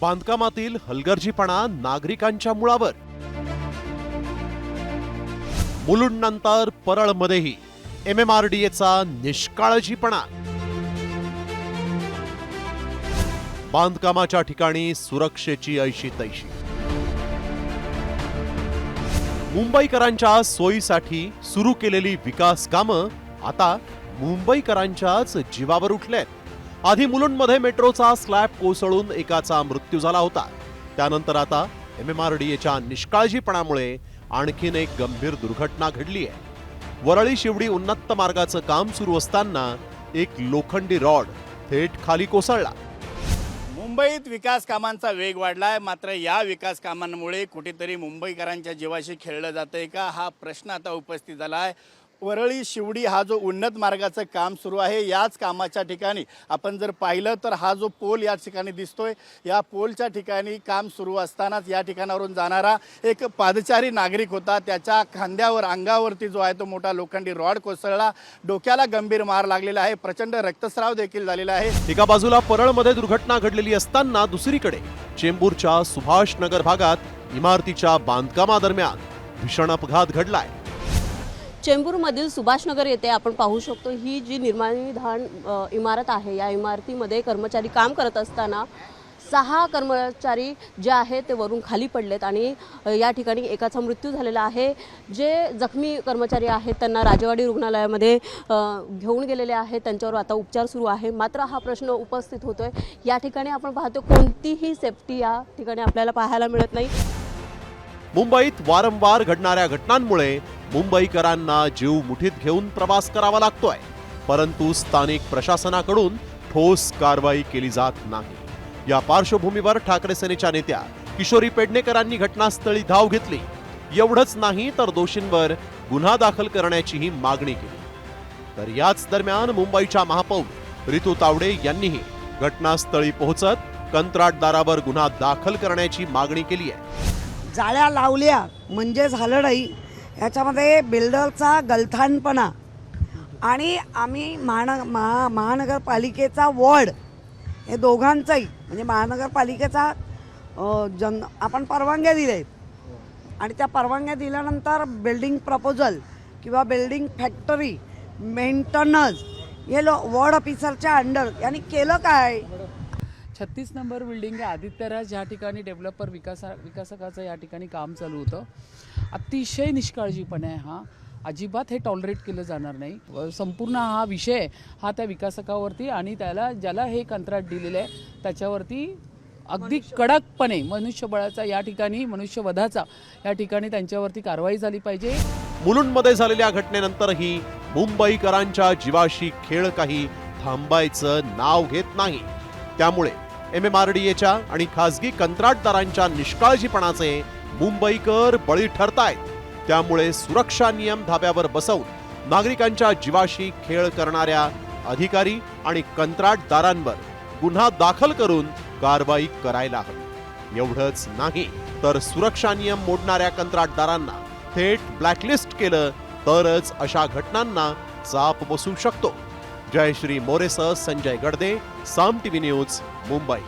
बांधकामातील हलगर्जीपणा नागरिकांच्या मुळावर। मुलुंडनंतर परळमध्येही MMRDAचा निष्काळजीपणा। बांधकामाच्या ठिकाणी सुरक्षेची ऐशी तैशी। मुंबईकरांच्या सोयीसाठी सुरू केलेली विकास कामं आता मुंबईकरांच्याच जीवावर उठलेत। आधी मुलुंडमध्ये मेट्रोचा स्लॅब कोसळून एकाचा मृत्यू झाला होता, त्यानंतर आता MMRDAच्या निष्काळजीपणामुळे आणखीन एक गंभीर दुर्घटना घडली आहे। वरळी शिवडी उन्नत मार्गाचं काम सुरू असताना एक लोखंडी रॉड थेट खाली कोसळला। मुंबईत विकास कामांचा वेग वाढलाय, मात्र या विकास कामांमुळे कुठेतरी मुंबईकरांच्या जीवाशी खेळलं जातंय का, हा प्रश्न आता उपस्थित झाला आहे। वरळी शिवडी हा जो उन्नत मार्गाचं काम सुरू आहे, याच कामाच्या ठिकाणी आपण जर पाहिलं तर हा जो पोल या ठिकाणी दिसतोय, या पोलच्या ठिकाणी काम सुरू असतानाच या ठिकाणावरून जाणारा एक पादचारी नागरिक होता। त्याच्या खांद्यावर अंगावरती जो आहे तो मोठा लोखंडी रॉड कोसळला, डोक्याला गंभीर मार लागलेला आहे, प्रचंड रक्तस्राव देखील झालेला आहे। एका बाजूला परळमध्ये दुर्घटना घडलेली असताना दुसरीकडे चेंबूरच्या सुभाष नगर भागात इमारतीच्या बांधकामादरम्यान भीषण अपघात घडलाय। चेंबूरमधील सुभाषनगर येथे आपण पाहू शकतो, ही जी निर्माणाधीन इमारत आहे, या इमारतीमध्ये कर्मचारी काम करत असताना 6 कर्मचारी जे आहेत ते वरून खाली पडलेत आणि या ठिकाणी एकाचा मृत्यू झालेला आहे। जे जखमी कर्मचारी आहेत त्यांना राजेवाडी रुग्णालयामध्ये घेऊन गेलेले आहेत, त्यांच्यावर आता उपचार सुरू आहे। मात्र हा प्रश्न उपस्थित होतोय, या ठिकाणी आपण पाहतो कोणतीही सेफ्टी या ठिकाणी आपल्याला पाहायला मिळत नाही। मुंबईत वारंवार घडणाऱ्या घटनांमुळे मुंबईकरांना जीव मुठीत घेऊन प्रवास करावा लागतोय, परंतु स्थानिक प्रशासनाकडून ठोस कारवाई केली जात नाही। या पार्श्वभूमीवर ठाकरे सेनेच्या नेत्या किशोरी पेडणेकरांनी घटनास्थळी धाव घेतली। एवढंच नाही तर दोषींवर गुन्हा दाखल करण्याचीही मागणी केली। तर याच दरम्यान मुंबईच्या महापौर रितू तावडे यांनीही घटनास्थळी पोहोचत कंत्राटदारावर गुन्हा दाखल करण्याची मागणी केली आहे। जाळ्या लावल्या म्हणजे झालं नाही, याच्यामध्ये बिल्डरचा गलथानपणा आणि आम्ही महानगरपालिकेचा वॉर्ड हे दोघांचाही, म्हणजे महानगरपालिकेचा आपण परवानग्या दिल्या आणि त्या परवानग्या दिल्यानंतर बिल्डिंग प्रपोजल किंवा बिल्डिंग फॅक्टरी मेंटेनन्स हे वॉर्ड ऑफिसरच्या अंडर यांनी केलं काय। 36 नंबर बिल्डिंग आहे आदित्यराज, या ठिकाणी डेव्हलपर विकासकाचं या ठिकाणी काम चालू होतं। अतिशय निष्काळजीपणे आहे हा, अजिबात हे टॉलरेट केलं जाणार नाही। संपूर्ण हा विषय हा त्या विकासकावरती आणि ज्याला हे कंत्राट दिलेलं आहे त्याच्यावरती अगदी कडकपणे मनुष्यबळाचा या ठिकाणी मनुष्यवधाचा या ठिकाणी त्यांच्यावरती कारवाई झाली पाहिजे। मुलुंडमध्ये झालेल्या घटनेनंतरही मुंबईकरांच्या जीवाशी खेळ काही थांबायचं नाव घेत नाही। त्यामुळे MMRDAच्या आणि खासगी कंत्राटदारांच्या निष्काळजीपणाचे मुंबईकर बळी ठरतायत। त्यामुळे सुरक्षा नियम धाब्यावर बसवून नागरिकांच्या जीवाशी खेळ करणाऱ्या अधिकारी आणि कंत्राटदारांवर गुन्हा दाखल करून कारवाई करायला हवी। एवढंच नाही तर सुरक्षा नियम मोडणाऱ्या कंत्राटदारांना थेट ब्लॅकलिस्ट केलं तरच अशा घटनांना चाप बसू शकतो। जयश्री मोरेसह संजय गडदे, साम टीव्ही न्यूज, मुंबई।